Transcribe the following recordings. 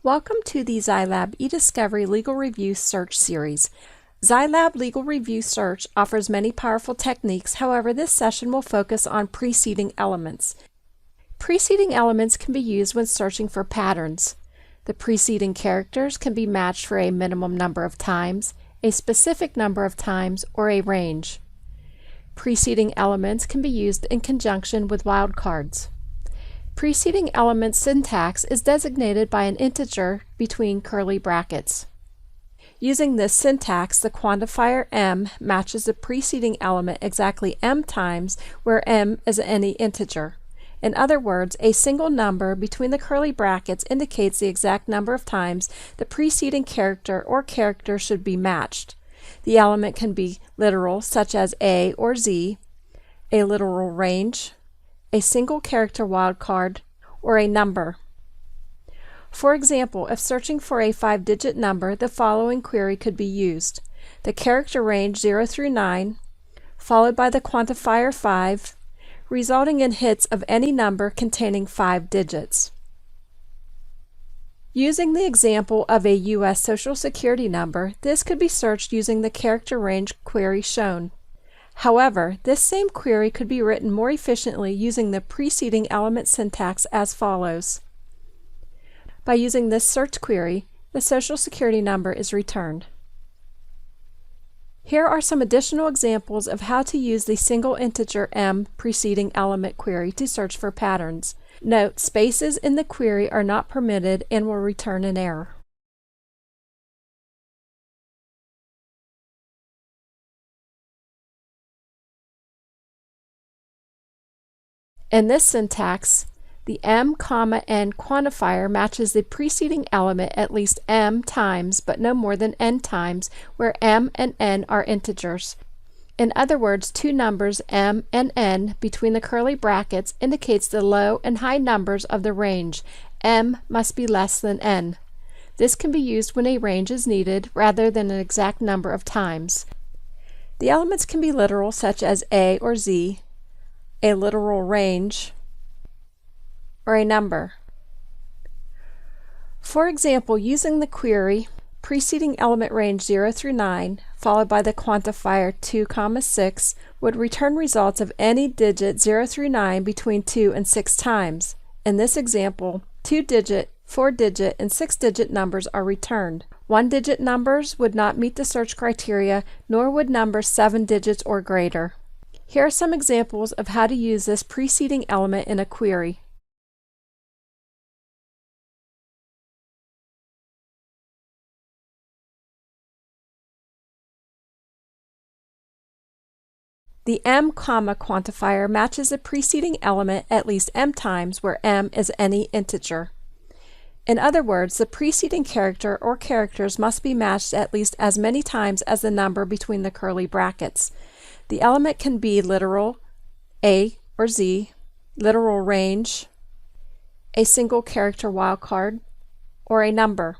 Welcome to the ZyLab eDiscovery Legal Review Search Series. ZyLab Legal Review Search offers many powerful techniques, however this session will focus on preceding elements. Preceding elements can be used when searching for patterns. The preceding characters can be matched for a minimum number of times, a specific number of times, or a range. Preceding elements can be used in conjunction with wildcards. Preceding element syntax is designated by an integer between curly brackets. Using this syntax, the quantifier m matches the preceding element exactly m times, where m is any integer. In other words, a single number between the curly brackets indicates the exact number of times the preceding character or characters should be matched. The element can be literal, such as a or z, a literal range, a single character wildcard, or a number. For example, if searching for a 5-digit number, the following query could be used. The character range 0 through 9, followed by the quantifier 5, resulting in hits of any number containing 5 digits. Using the example of a U.S. Social Security number, this could be searched using the character range query shown. However, this same query could be written more efficiently using the preceding element syntax as follows. By using this search query, the Social Security number is returned. Here are some additional examples of how to use the single integer m preceding element query to search for patterns. Note, spaces in the query are not permitted and will return an error. In this syntax, the m, n quantifier matches the preceding element at least m times, but no more than n times, where m and n are integers. In other words, two numbers m and n between the curly brackets indicates the low and high numbers of the range. M must be less than n. This can be used when a range is needed rather than an exact number of times. The elements can be literal, such as a or z, a literal range, or a number. For example, using the query preceding element range 0 through 9 followed by the quantifier 2, 6 would return results of any digit 0 through 9 between 2 and 6 times. In this example, 2-digit, 4-digit, and 6-digit numbers are returned. 1-digit numbers would not meet the search criteria, nor would numbers 7 digits or greater. Here are some examples of how to use this preceding element in a query. The m, quantifier matches the preceding element at least m times, where m is any integer. In other words, the preceding character or characters must be matched at least as many times as the number between the curly brackets. The element can be literal, a or z, literal range, a single character wildcard, or a number.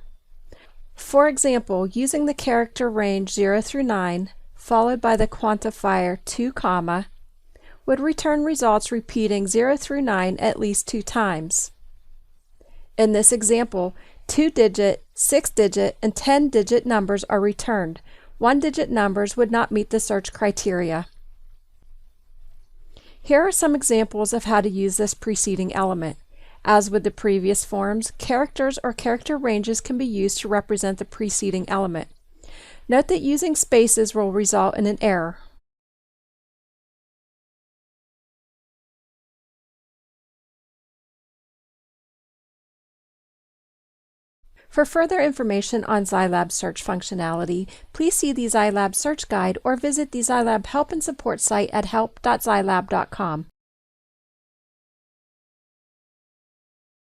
For example, using the character range 0 through 9, followed by the quantifier 2, would return results repeating 0 through 9 at least 2 times. In this example, 2-digit, 6-digit, and 10-digit numbers are returned. 1-digit numbers would not meet the search criteria. Here are some examples of how to use this preceding element. As with the previous forms, characters or character ranges can be used to represent the preceding element. Note that using spaces will result in an error. For further information on ZyLab search functionality, please see the ZyLab search guide or visit the ZyLab help and support site at help.zylab.com.